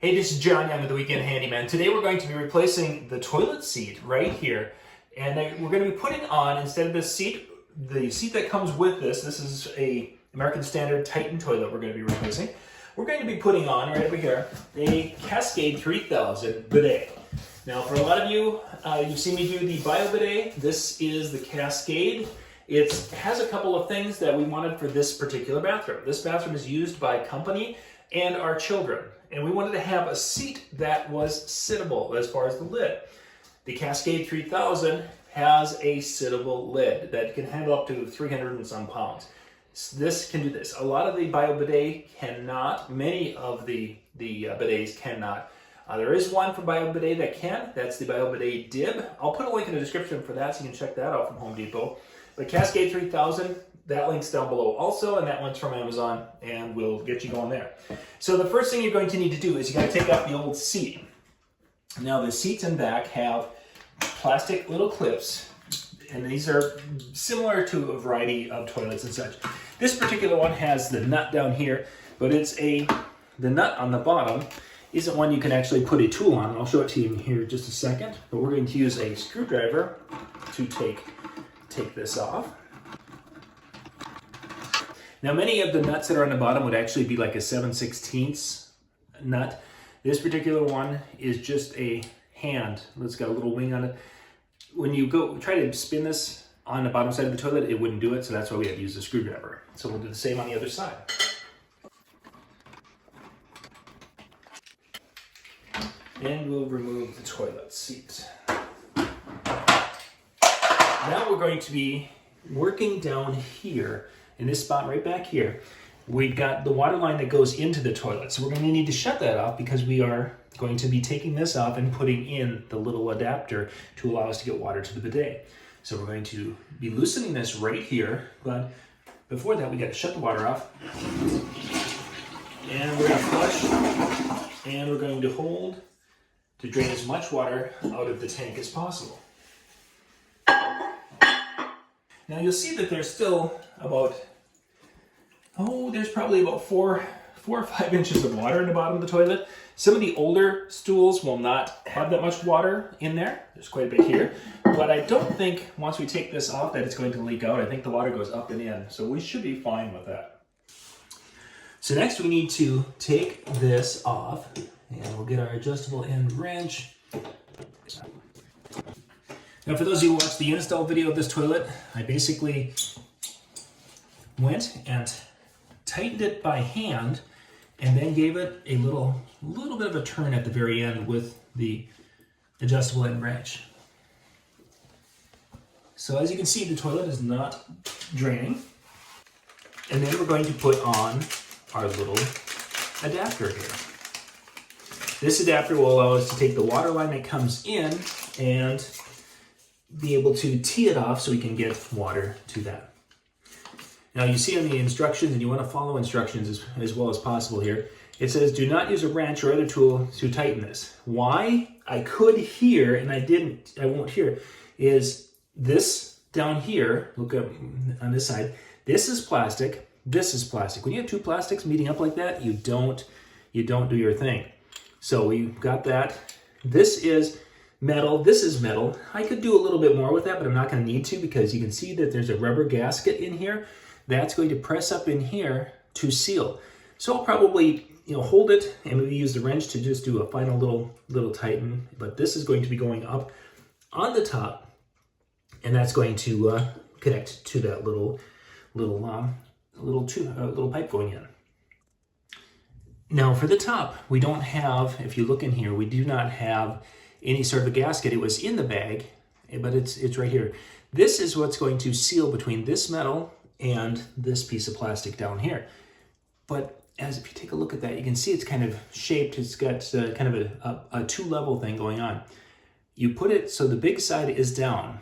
Hey, this is John Young with the Weekend Handyman. Today we're going to be replacing the toilet seat right here. And we're going to be putting on, instead of the seat that comes with this is a American Standard Titan toilet we're going to be replacing. We're going to be putting on, right over here, a Cascade 3000 bidet. Now for a lot of you, you've seen me do the Bio Bidet. This is the Cascade. It has a couple of things that we wanted for this particular bathroom. This bathroom is used by company and our children. And we wanted to have a seat that was sittable as far as the lid. The Cascade 3000 has a sittable lid that can handle up to 300 and some pounds. This can do this. A lot of the Bio Bidet cannot. Many of the bidets cannot. There is one from Bio Bidet that can. That's the Bio Bidet Dib. I'll put a link in the description for that so you can check that out from Home Depot. But Cascade 3000, that link's down below also, and that one's from Amazon, and we'll get you going there. So the first thing you're going to need to do is you got to take out the old seat. Now the seats in back have plastic little clips, and these are similar to a variety of toilets and such. This particular one has the nut down here, but the nut on the bottom isn't one you can actually put a tool on. I'll show it to you in here in just a second, but we're going to use a screwdriver to take this off. Now many of the nuts that are on the bottom would actually be like a 7/16 nut. This particular one is just a hand. It's got a little wing on it. When you go try to spin this on the bottom side of the toilet, it wouldn't do it, so that's why we have to use a screwdriver. So we'll do the same on the other side. And we'll remove the toilet seat. Now we're going to be working down here. In this spot right back here, we've got the water line that goes into the toilet. So we're going to need to shut that off because we are going to be taking this off and putting in the little adapter to allow us to get water to the bidet. So we're going to be loosening this right here, but before that we got to shut the water off. And we're going to flush, and we're going to hold to drain as much water out of the tank as possible. Now you'll see that there's still there's probably about 4 or 5 inches of water in the bottom of the toilet. Some of the older stools will not have that much water in there. There's quite a bit here. But I don't think once we take this off that it's going to leak out. I think the water goes up and in. So we should be fine with that. So next we need to take this off, and we'll get our adjustable end wrench. Now for those of you who watched the install video of this toilet, I basically went and tightened it by hand and then gave it a little bit of a turn at the very end with the adjustable end wrench. So as you can see, the toilet is not draining. And then we're going to put on our little adapter here. This adapter will allow us to take the water line that comes in and be able to tee it off so we can get water to that. Now you see on the instructions, and you want to follow instructions as well as possible here, it says do not use a wrench or other tool to tighten this. Why I could here and I won't here, is this down here, look up on this side, this is plastic, this is plastic. When you have two plastics meeting up like that, you don't do your thing. So we've got that. This is metal, this is metal. I could do a little bit more with that, but I'm not going to need to because you can see that there's a rubber gasket in here that's going to press up in here to seal. So I'll probably hold it and maybe use the wrench to just do a final little tighten, but this is going to be going up on the top, and that's going to connect to that little pipe going in. Now for the top, we don't have, if you look in here, we do not have any sort of a gasket. It was in the bag, but it's right here. This is what's going to seal between this metal and this piece of plastic down here. But if you take a look at that, you can see it's kind of shaped. It's got kind of a two-level thing going on. You put it so the big side is down.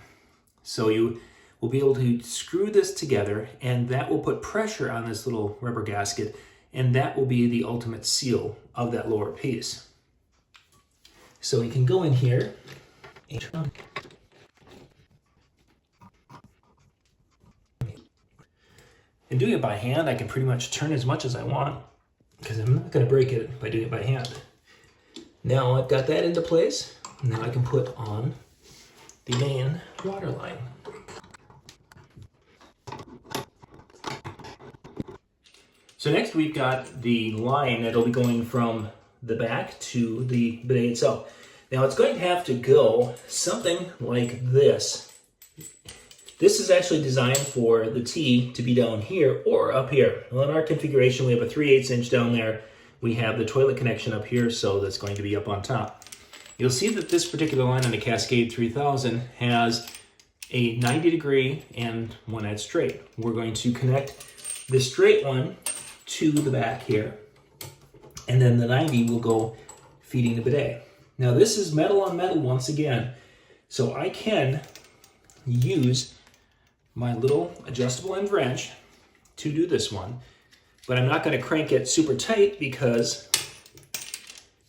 So you will be able to screw this together, and that will put pressure on this little rubber gasket, and that will be the ultimate seal of that lower piece. So we can go in here and doing it by hand, I can pretty much turn as much as I want because I'm not going to break it by doing it by hand. Now I've got that into place. Now I can put on the main water line. So next we've got the line that'll be going from the back to the bidet itself. Now it's going to have to go something like this. This is actually designed for the T to be down here or up here. Well, in our configuration, we have a 3/8 inch down there. We have the toilet connection up here, so that's going to be up on top. You'll see that this particular line on the Cascade 3000 has a 90-degree and one at straight. We're going to connect the straight one to the back here, and then the 90 will go feeding the bidet. Now this is metal on metal once again, so I can use my little adjustable end wrench to do this one, but I'm not going to crank it super tight because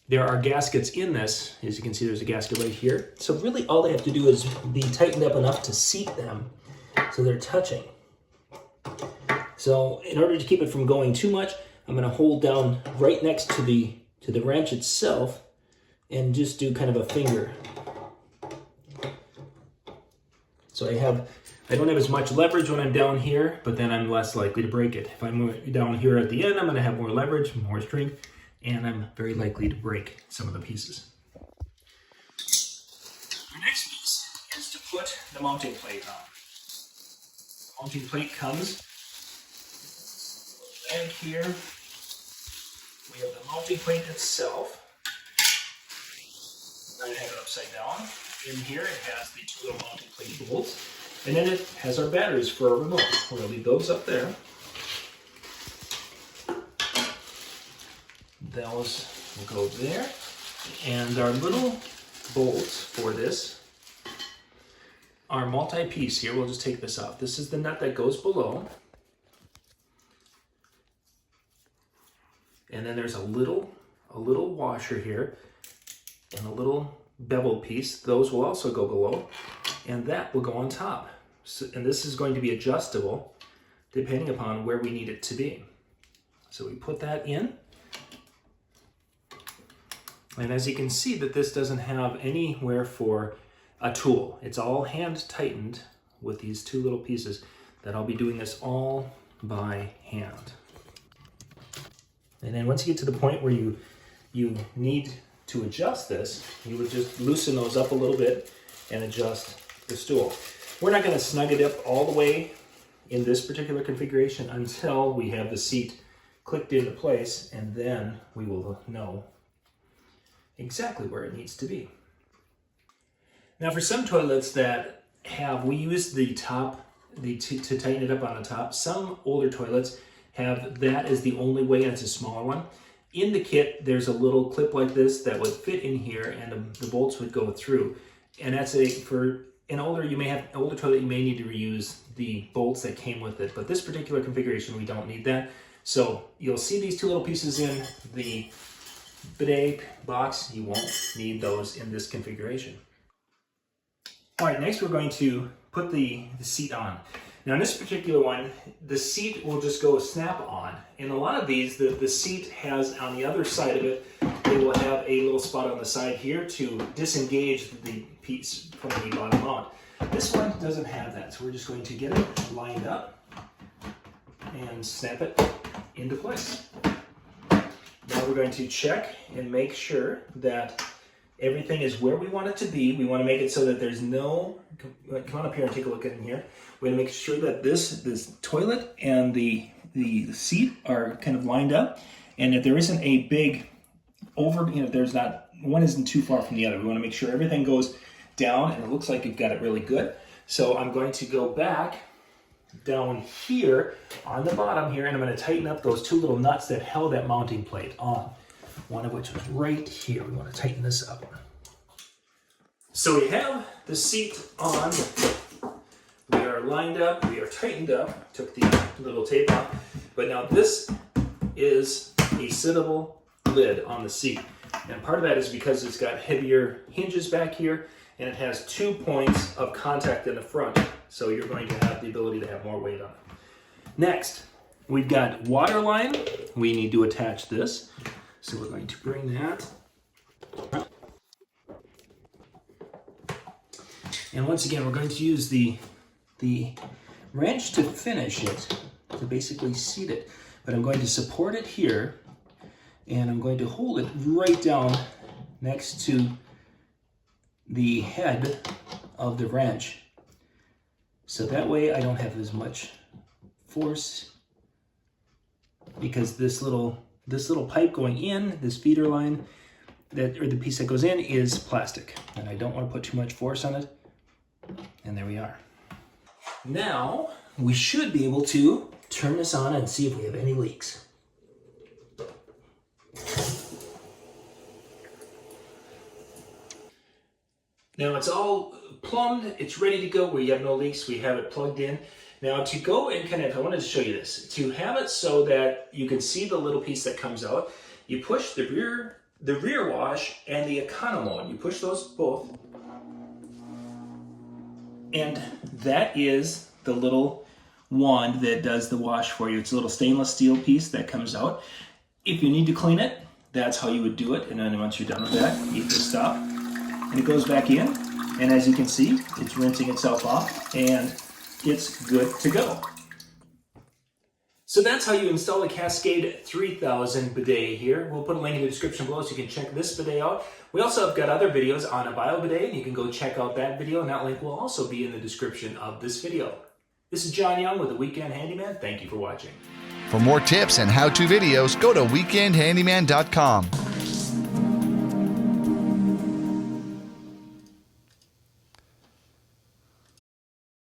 there are gaskets in this. As you can see, there's a gasket right here. So really all they have to do is be tightened up enough to seat them so they're touching. So in order to keep it from going too much, I'm going to hold down right next to the wrench itself and just do kind of a finger. So I don't have as much leverage when I'm down here, but then I'm less likely to break it. If I'm down here at the end, I'm going to have more leverage, more strength, and I'm very likely to break some of the pieces. Our next piece is to put the mounting plate on. The mounting plate comes back here. We have the mounting plate itself. I have it upside down. In here it has the two little mounting plate bolts. And then it has our batteries for our remote. We're going to leave those up there. Those will go there. And our little bolts for this are multi-piece here. We'll just take this off. This is the nut that goes below. And then there's a little washer here and a little bevel piece. Those will also go below, and that will go on top. So, and this is going to be adjustable depending upon where we need it to be. So we put that in. And as you can see that this doesn't have anywhere for a tool. It's all hand tightened with these two little pieces that I'll be doing this all by hand. And then once you get to the point where you need to adjust this, you would just loosen those up a little bit and adjust the stool. We're not going to snug it up all the way in this particular configuration until we have the seat clicked into place, and then we will know exactly where it needs to be. Now for some toilets that we use the top to tighten it up on the top. Some older toilets have that as the only way, and it's a smaller one. In the kit, there's a little clip like this that would fit in here, and the bolts would go through. And that's for an older toilet, you may need to reuse the bolts that came with it. But this particular configuration, we don't need that. So you'll see these two little pieces in the bidet box. You won't need those in this configuration. All right, next we're going to put the seat on. Now in this particular one, the seat will just go snap on. In a lot of these, the seat has on the other side of it, they will have a little spot on the side here to disengage the piece from the bottom mount. This one doesn't have that, so we're just going to get it lined up and snap it into place. Now we're going to check and make sure that everything is where we want it to be. We want to make it so that there's no, come on up here and take a look at it here. We're going to make sure that this toilet and the seat are kind of lined up, and that there isn't a big there's not, one isn't too far from the other. We want to make sure everything goes down, and it looks like you've got it really good. So I'm going to go back down here on the bottom here, and I'm going to tighten up those two little nuts that held that mounting plate on. One of which was right here. We want to tighten this up. So we have the seat on. We are lined up. We are tightened up. Took the little tape off. But now this is a sittable lid on the seat. And part of that is because it's got heavier hinges back here, and it has 2 points of contact in the front. So you're going to have the ability to have more weight on it. Next, we've got water line. We need to attach this. So we're going to bring that And once again, we're going to use the wrench to finish it, to basically seat it. But I'm going to support it here, and I'm going to hold it right down next to the head of the wrench. So that way I don't have as much force, because this little pipe going in, this feeder line, or the piece that goes in, is plastic, and I don't want to put too much force on it. And there we are. Now we should be able to turn this on and see if we have any leaks. Now it's all plumbed, it's ready to go. We have no leaks, we have it plugged in. Now to go and I wanted to show you this. To have it so that you can see the little piece that comes out, you push the rear wash and the econo. You push those both. And that is the little wand that does the wash for you. It's a little stainless steel piece that comes out. If you need to clean it, that's how you would do it. And then once you're done with that, you just stop. And it goes back in. And as you can see, it's rinsing itself off. And it's good to go. So that's how you install the Cascade 3000 bidet here. We'll put a link in the description below so you can check this bidet out. We also have got other videos on a bio bidet, and you can go check out that video, and that link will also be in the description of this video. This is John Young with the Weekend Handyman. Thank you for watching. For more tips and how-to videos, go to weekendhandyman.com.